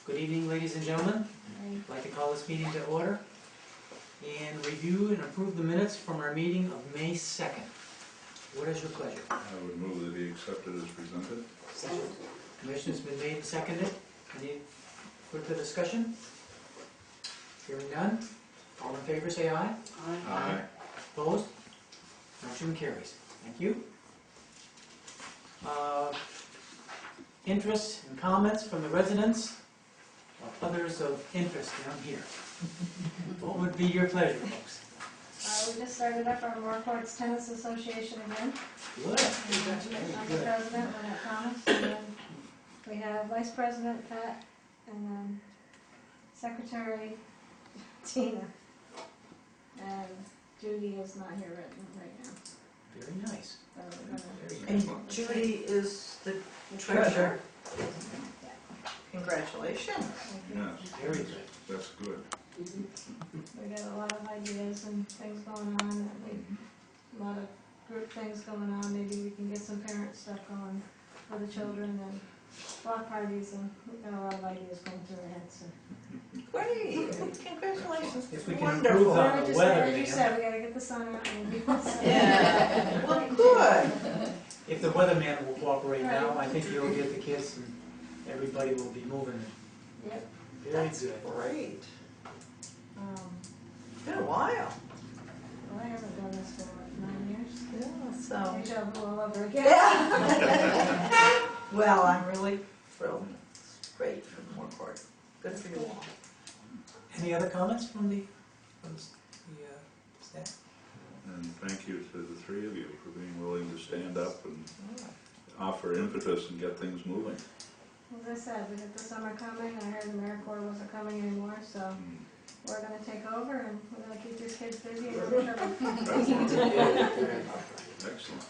Good evening, ladies and gentlemen. I'd like to call this meeting to order and review and approve the minutes from our meeting of May 2nd. What is your pleasure? I would move that he accepted as presented. Second. Motion's been made and seconded. Any further discussion? Hearing none. All in favor say aye. Aye. Opposed? Motion carries. Thank you. Interests and comments from the residents or others of interest down here. What would be your pleasure, folks? We just started up our Moore Courts Tennis Association again. Good. I'm the president, Lynette Thomas, and then we have vice president Pat, and then secretary Tina. And Judy is not here right now. Very nice. So we're gonna, Very And nice. Judy is the treasurer. Congratulations. Yes, Very good. that's good. we got a lot of ideas and things going on, and a lot of group things going on. Maybe we can get some parent stuff going for the children and block parties, and we've got a lot of ideas going through our heads. So. Great. Congratulations. If we can Wonderful. improve on the Just weather, as you man. said, we gotta get the sun out and people. Yeah. Well, good. If the weatherman will cooperate now, I think you'll get the kids and everybody will be moving. Yep. Very That's good. great. It's been a while. Well, I haven't done this for like 9 years. Yeah, so. Deja vu all over again. Yeah. Well, I'm really thrilled. It's great for the Moore Court. Good for you all. Any other comments from the staff? And thank you to the three of you for being willing to stand up and offer impetus and get things moving. As I said, we got the summer coming. I heard AmeriCorps wasn't coming anymore, so we're gonna take over and we're gonna keep these kids busy and we're gonna Excellent.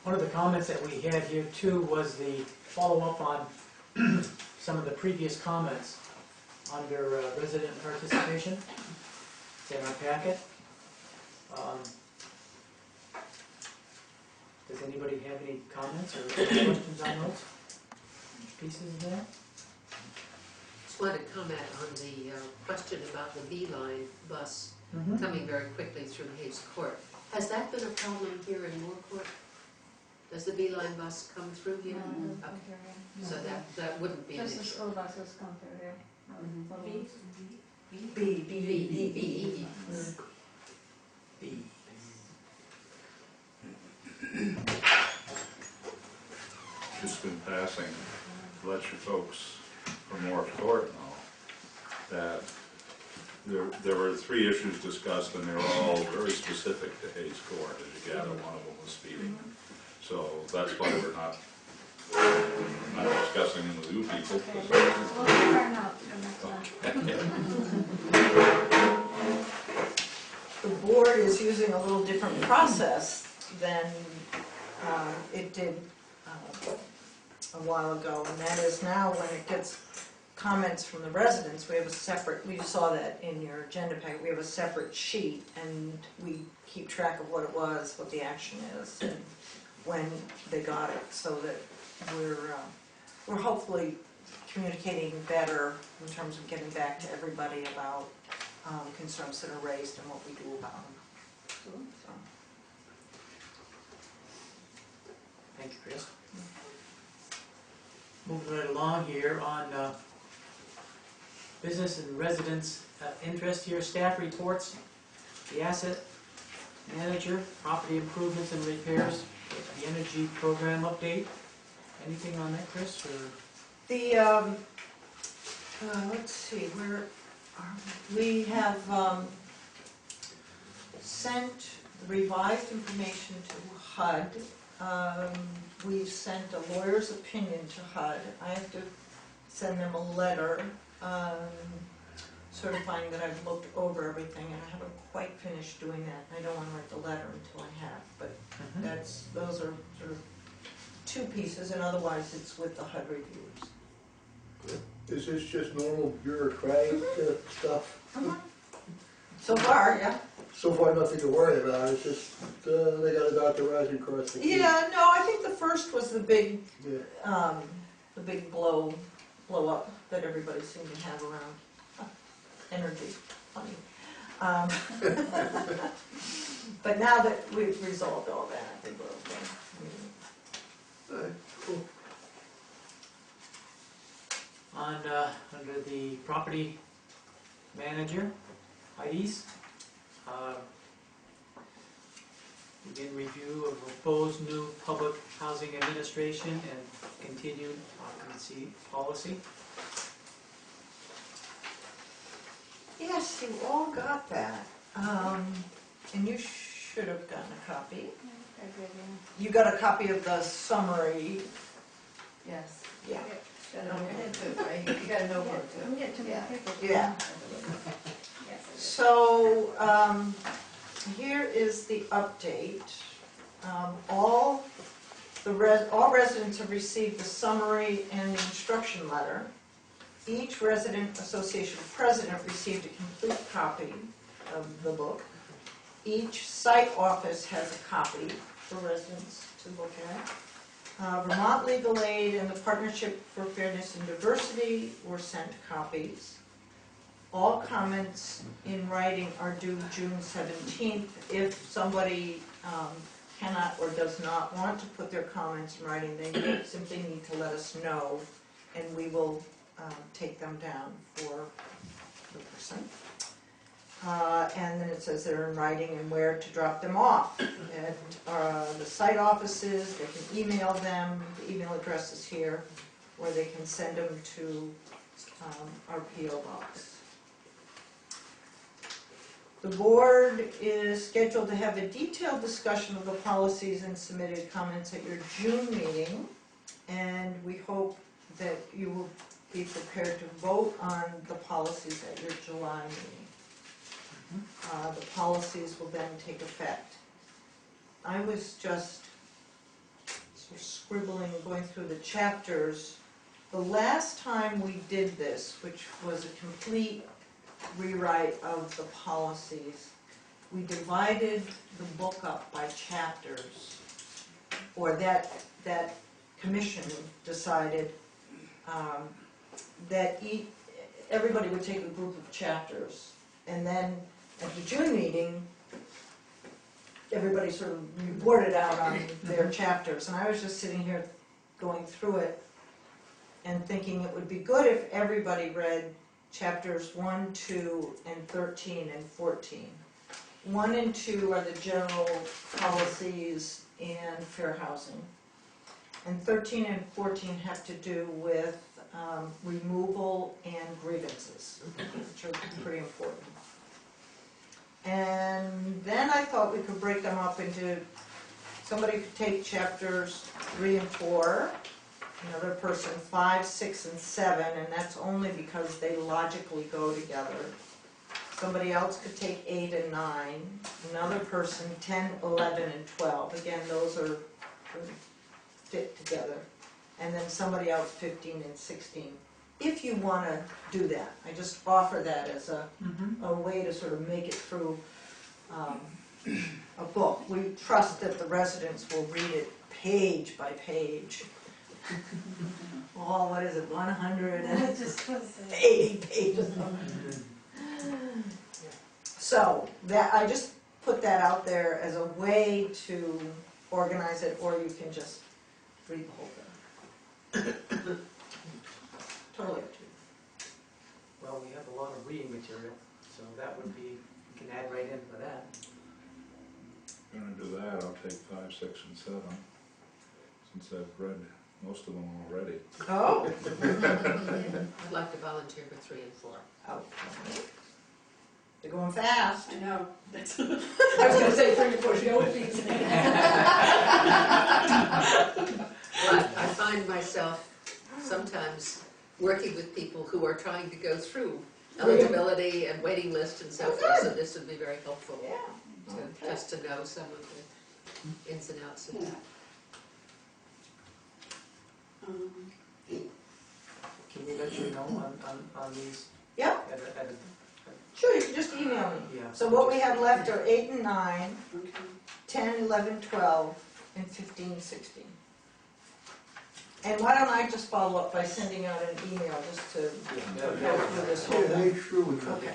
One of the comments that we had here too was the follow-up on some of the previous comments under resident participation. It's in our packet. Does anybody have any comments or questions on those pieces of that? Just wanted to comment on the question about the B-line bus coming very quickly through Hayes Court. Has that been a problem here in Moore Court? Does the B-line bus come through here? So that wouldn't be an just the issue. school buses come through here. B. B. Just been passing to let you folks from North Court know that there were 3 issues discussed and they were all very specific to Hayes Court. As you gather, one of them was speeding. So that's why we're not discussing them with you people. Okay, we'll keep our notes for next time. The board is using a little different process than it did a while ago, and that is now when it gets comments from the residents, we have a separate, we saw that in your agenda packet, we have a separate sheet, and we keep track of what it was, what the action is, and when they got it, so that we're hopefully communicating better in terms of getting back to everybody about concerns that are raised and what we do about them. So. Thank you, Chris. Moving right along here on business and residents' interest here, staff reports, the asset manager, property improvements and repairs, the energy program update. Anything on that, Chris? Or? The, let's see, where are we? We have sent revised information to HUD. We've sent a lawyer's opinion to HUD. I have to send them a letter certifying that I've looked over everything, and I haven't quite finished doing that. I don't want to write the letter until I have, but those are sort of 2 pieces, and otherwise it's with the HUD reviewers. Is this just normal bureaucratic stuff? So far, yeah. So far, nothing to worry about. It's just they got to dot the i's and cross the t's. Yeah, no, I think the first was the big, Yeah. the big blow up that everybody seemed to have around energy, funny. But now that we've resolved all that, I think we're okay. Cool. On, under the property manager, Heidi's, begin review of proposed new public housing administration and continued occupancy policy. Yes, you all got that. And you should have gotten a copy. I did, You got a copy of the summary. Yes. Yeah. Got it on your head too, right? You got a yeah. notebook I'm too. getting too many people. Yeah. Yes, So, here is the update. All residents have received the summary and the instruction letter. Each resident association president received a complete copy of the book. Each site office has a copy for residents to look at. Vermont Legal Aid and the Partnership for Fairness and Diversity were sent copies. All comments in writing are due June 17th. If somebody cannot or does not want to put their comments in writing, they simply need to let us know, and we will take them down for the person. And then it says they're in writing and where to drop them off. At the site offices, they can email them, the email address is here, or they can send them to our P.O. box. The board is scheduled to have a detailed discussion of the policies and submitted comments at your June meeting, and we hope that you will be prepared to vote on the policies at your July meeting. The policies will then take effect. I was just sort of scribbling and going through the chapters. The last time we did this, which was a complete rewrite of the policies, we divided the book up by chapters, or that commission decided that everybody would take a group of chapters, and then at the June meeting, everybody sort of reported out on their chapters. And I was just sitting here going through it and thinking it would be good if everybody read chapters 1, 2, and 13 and 14. 1 and 2 are the general policies and fair housing. And 13 and 14 have to do with removal and grievances, which are pretty important. And then I thought we could break them up into, somebody could take chapters 3 and 4, another person 5, 6, and 7, and that's only because they logically go together. Somebody else could take 8 and 9, another person 10, 11, and 12. Again, those are fit together. And then somebody else 15 and 16. If you want to do that, I just offer that as a way to sort of make it through a book. We trust that the residents will read it page by page. What is it, 180 pages? So that I just put that out there as a way to organize it, or you can just read the whole thing. Totally up to you. Well, we have a lot of reading material, so that would be, we can add right in for that. If you're gonna do that, I'll take 5, 6, and 7, since I've read most of them already. Oh. I'd like to volunteer for 3 and 4. Okay. They're going fast. I know, that's, I was gonna say 3 and 4, she always beats me. But I find myself sometimes working with people who are trying to go through eligibility and waiting list and so forth, so this would be very helpful Yeah. just to know some of the ins and outs of that. Can we let you know on these? Yep. At a, Sure, you can just email me. yeah. So what we have left are 8 and 9, Okay. 10, 11, 12, and 15, 16. And why don't I just follow up by sending out an email just to go through this whole Yeah, thing? make sure we Okay. are,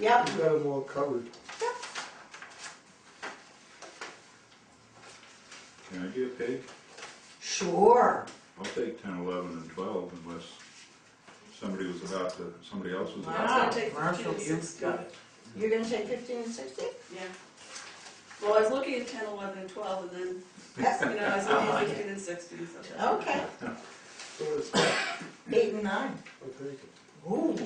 Yep, we got them all covered. Can I be a pig? sure. I'll take 10, 11, and 12 unless somebody else was Wow. I was gonna take 15 Marshall, and you 16. got it. You're gonna take 15 and 16? Yeah. Well, I was looking at 10, 11, and 12, and then, I was looking at 15 and 16, so. Okay, So it's, 8 and 9. I'll take it. Ooh.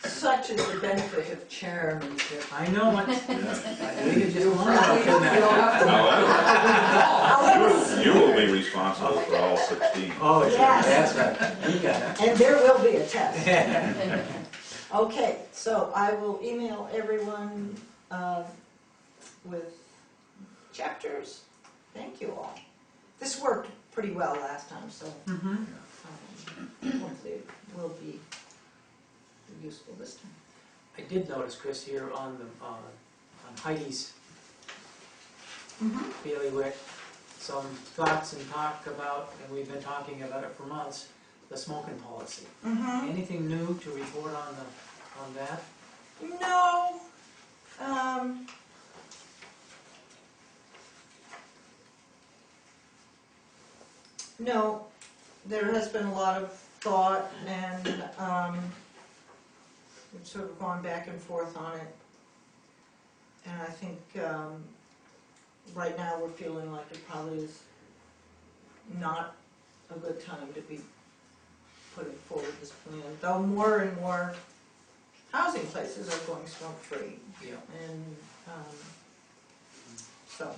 Such is the benefit of chairmanship. I know it. Yeah. We could just learn about doing that. However, you will be responsible for all 16. Oh, sure, Yes. that's right. You got And there will be a test. it. Okay, so I will email everyone with chapters. Thank you all. This worked pretty well last time, so Mhm. hopefully it will be useful this time. I did notice, Chris, here on on Heidi's bailiwick, some thoughts and talk about, and we've been talking about it for months, the smoking policy. Mm-hmm. Anything new to report on that? No. No, there has been a lot of thought and we've sort of gone back and forth on it. And I think right now we're feeling like it probably is not a good time to be putting forward this plan, though more and more housing places are going smoke-free. Yeah. And so,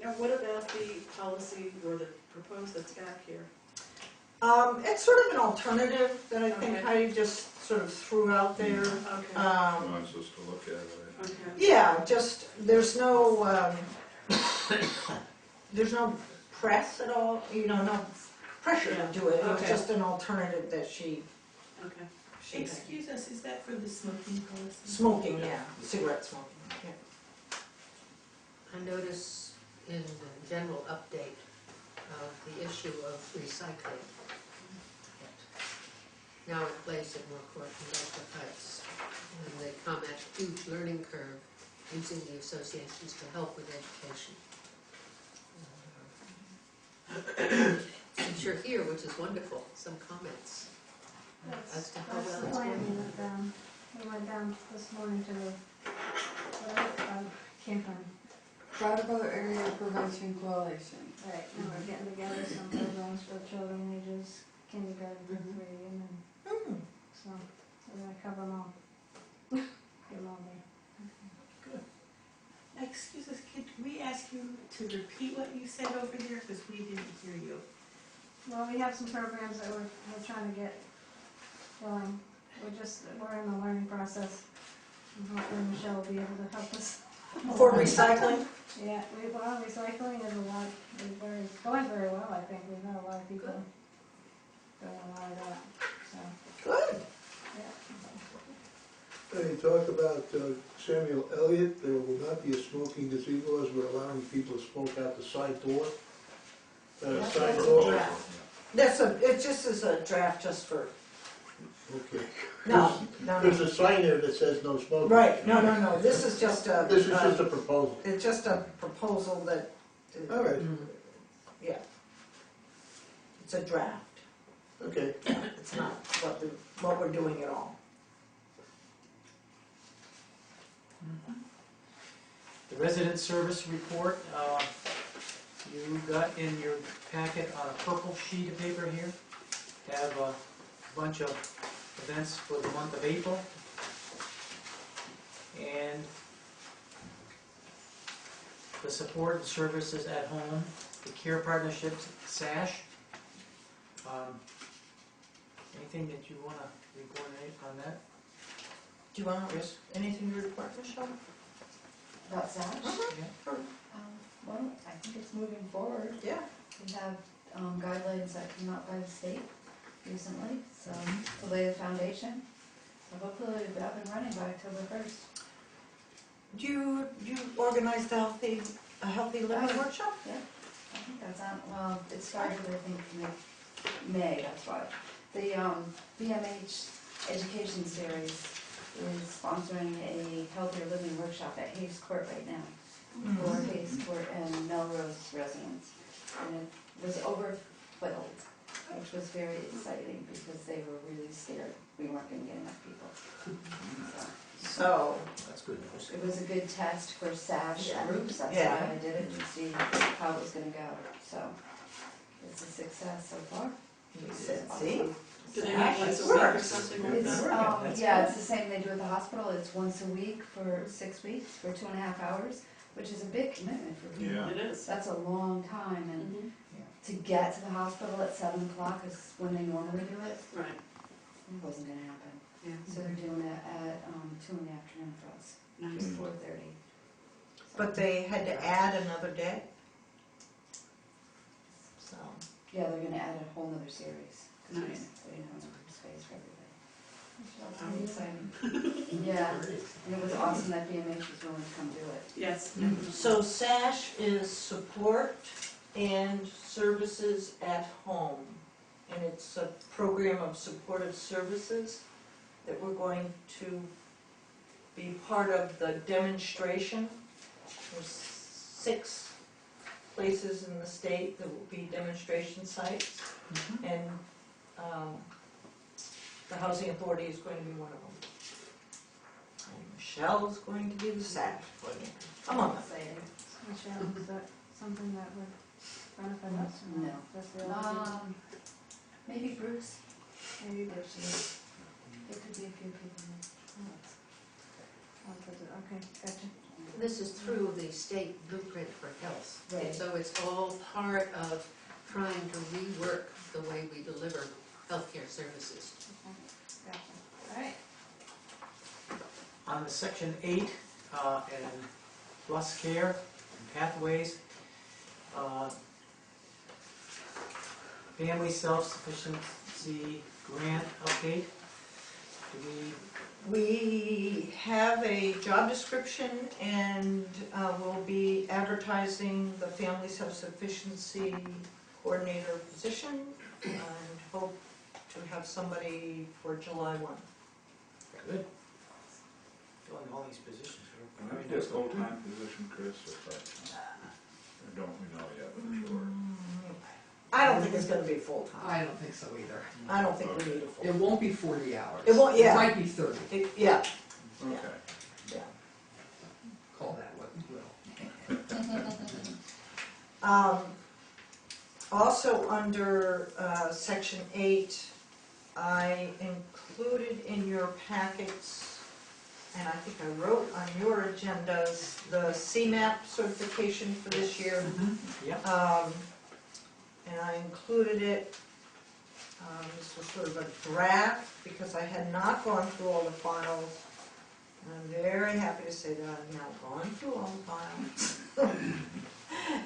Now, what about the policy or the proposed that's back here? it's sort of an alternative that I think Okay. Heidi just sort of threw out there. Okay, Wants us to look at it. okay. Yeah, just, there's no press at all, no pressure to do it. It was Okay. just an alternative that she Okay. had. Excuse us, is that for the smoking policy? Smoking, yeah, cigarette smoking, yeah. I notice in the general update of the issue of recycling, now in place at Moorcourt and Delta Heights, and they comment, huge learning curve using the associations to help with education. Since you're here, which is wonderful, some comments as to how well That's it's the plan. going. We went down this morning to the, camping. Brattleboro Area Prevention Coalition. Right, and we're getting together some programs for children ages kindergarten through 3, and then, Hmm. so, we're gonna cover them all. Get them all there. Excuse us, could we ask you to repeat what you said over there, because we didn't hear you? Well, we have some programs that we're trying to get going. We're in the learning process. And hopefully Michelle will be able to help us. For recycling? Yeah, recycling is going very well, I think. We know a lot of people doing a lot of that, so, Good. yeah. They talk about Samuel Elliott, there will not be a smoking gazebo as we're allowing people to smoke out the side door. That's Side a door. draft. It just is a draft just for, Okay. no. There's a sign there that says no smoking. Right, no, this is just a. This is just a proposal. It's just a proposal that. All right, Yeah. It's a draft. okay. It's not what we're doing at all. The resident service report, you got in your packet on a purple sheet of paper here, have a bunch of events for the month of April. And the support and services at home, the care partnerships, SASH. Anything that you want to report on that? Do you want anything to report, Michelle? About SASH? Yeah. Well, I think it's moving forward. Yeah. We have guidelines that came out by the state recently, so to lay the foundation. So hopefully it'll be up and running by October 1st. Do you organize a healthy living workshop? Yeah. think that's on, well, it started, I think, May, that's why. The BMH Education Series is sponsoring a healthier living workshop at Hayes Court right now for Hayes Court and Melrose residents. And it was overfilled, which was very exciting because they were really scared we weren't gonna get enough people. So, That's good news. It was a good test for SASH Yeah. groups, that's Yeah. why I did it, to see how it was gonna go, so it's a success so far. we said, see? Do they meet once a week or something like It's, that? That's yeah, good. it's the same they do at the hospital, it's once a week for 6 weeks, for 2.5 hours, which is a big commitment for people. Yeah. It is. That's a long time, and Mhm. to get to the hospital at 7 o'clock is when they normally do it, Right, it wasn't gonna happen. yeah. So they're doing it at 2 in the afternoon for us, Nice. 4:30. But they had to add another day. So, Yeah, they're gonna add a whole nother series. 'Cause Nice. They didn't have enough space for everybody. That's pretty exciting. Yeah, and it was awesome that BMH was willing to come do it. Yes. so SASH is support and services at home. And it's a program of supportive services that we're going to be part of the demonstration. There's 6 places in the state that will be demonstration sites. And the Housing Authority is going to be one of them. And Michelle is going to be the SASH coordinator, among us. Michelle, is that something that would benefit us? or No. Just the other Maybe Bruce, people? Maybe, there she is. There could be a few people there. okay, gotcha. This is through the state blueprint for health. Right. And so it's all part of trying to rework the way we deliver healthcare services. Gotcha. All right. On the section 8, and plus care and pathways, family self-sufficiency grant update. Do We have a job description and we'll be advertising the Family Self-Sufficiency Coordinator position and hope to have somebody for July 1. good? Filling all these positions. Can I get a full-time position, Chris, or part-time? Or don't we know yet for sure? I don't think it's gonna be full-time. I don't think so either. I don't think we need a It full. won't be 40 hours. It won't- yeah. It might be 30, Yeah, Okay. yeah. call that what you will. Also, under section 8, I included in your packets, and I think I wrote on your agendas, the CMAP certification for this year. Yep. And I included it, this was sort of a draft, because I had not gone through all the files. And I'm very happy to say that I've now gone through all the files.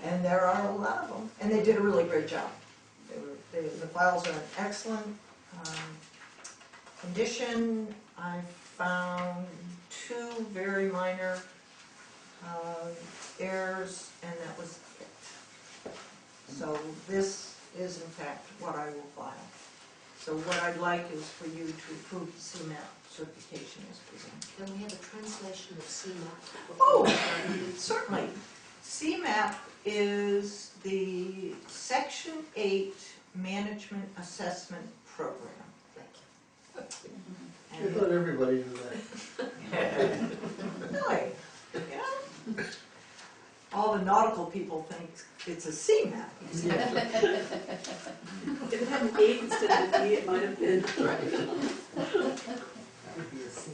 And there are a lot of them, and they did a really great job. The files are in excellent condition. I found 2 very minor errors, and that was it. So this is in fact what I will file. So what I'd like is for you to approve the CMAP certification as presented. Can we have a translation of CMAP? Oh, certainly. CMAP is the Section 8 Management Assessment Program. Thank you. I And thought everybody knew that. really, you know, all the nautical people think it's a CMAP. If it had an 8 instead of an E, it might have been. That would be a C.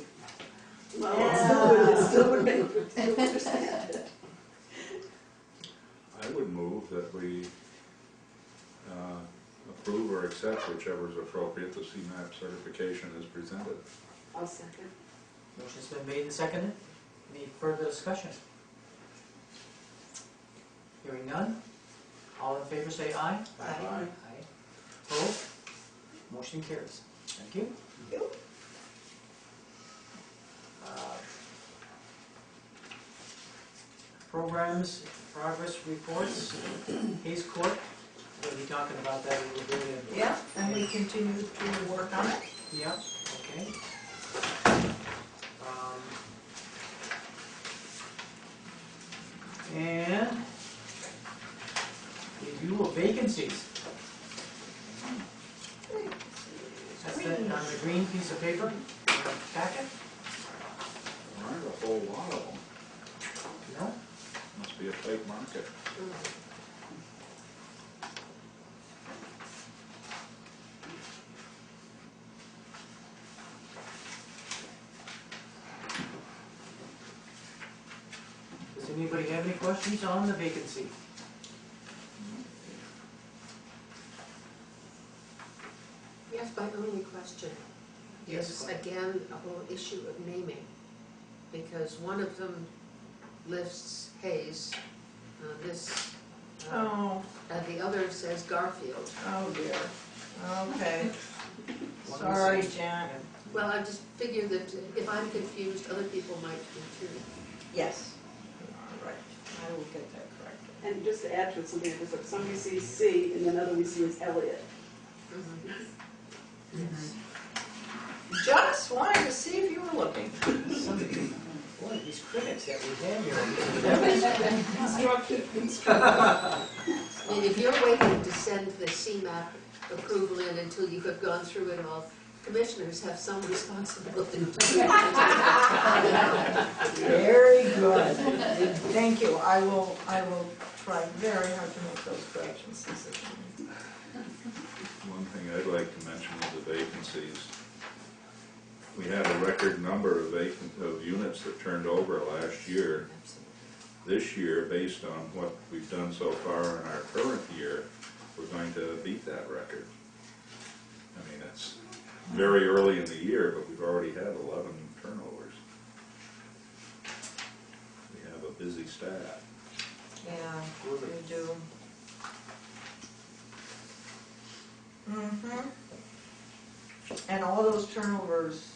Well, it still would make you understand it. I would move that we approve or accept whichever is appropriate, the CMAP certification is presented. I'll second. Motion's been made and seconded. Any further discussion? Hearing none. All in favor say aye. Aye. Aye. Opposed? Motion carries. Thank you. You? programs, progress reports, Hayes Court, we'll be talking about that a little bit. Yeah, and we continue to work on it. Yeah, okay. And review of vacancies. That's that on the green piece of paper, in the packet? There aren't a whole lot of them. No? Must be a tight market. Does anybody have any questions on the vacancy? Yes, my only question Yes, is, go ahead. again, a whole issue of naming. Because one of them lists Hayes, this, Oh, and the other says Garfield. oh dear. Okay. One Sorry, of the same. Janet. Well, I just figure that if I'm confused, other people might be too. Yes. All right. I will get that corrected. And just to add to it, something, because like some we see is C, and then other we see is Elliot. Yes. Just wanted to see if you were looking. Somebody, boy, these critics that we have here. Constructive. I mean, if you're waiting to send the CMAP approval in until you have gone through it all, commissioners have some responsibility. Very good. Thank you. I will try very hard to make those corrections this evening. One thing I'd like to mention with the vacancies, we had a record number of units that turned over last year. This year, based on what we've done so far in our current year, we're going to beat that record. I mean, it's very early in the year, but we've already had 11 turnovers. We have a busy staff. Yeah, we do. Mm-hmm. And all those turnovers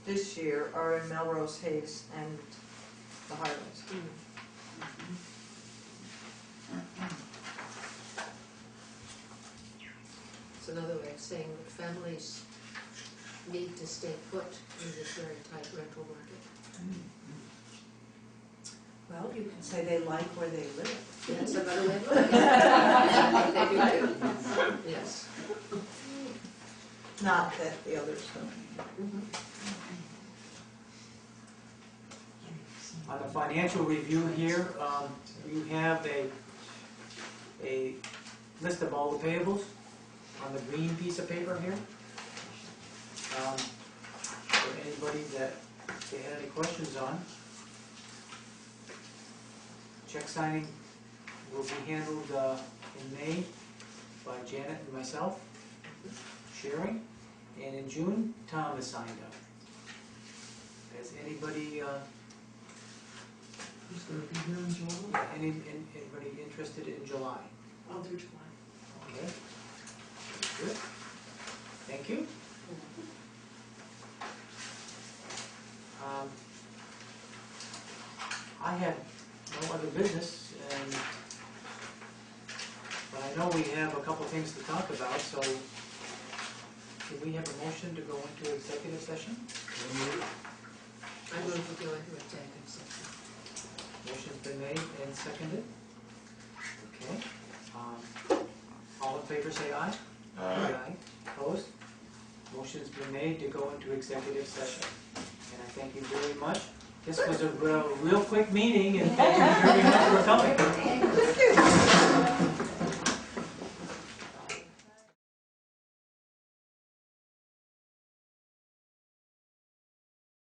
this year are in Melrose, Hayes, and the Highlands. It's another way of saying that families need to stay put in this very tight rental market. Well, you can say they like where they live. That's another way of looking at it. They do too. Yes. Not that the others don't. On the financial review here, you have a list of all the payables on the green piece of paper here. For anybody that they had any questions on. Check signing will be handled in May by Janet and myself, Sherry, and in June, Tom is signed up. Has anybody Who's gonna be here in July? anybody interested in July? I'll do July. Okay. Good. Thank you. I have no other business, but I know we have a couple things to talk about, so do we have a motion to go into executive session? I'm going to go into executive session. Motion's been made and seconded. Okay. All in favor say aye. Aye. Opposed? Motion's been made to go into executive session. And I thank you very much. This was a real quick meeting, and thank you very much for coming. Thank you.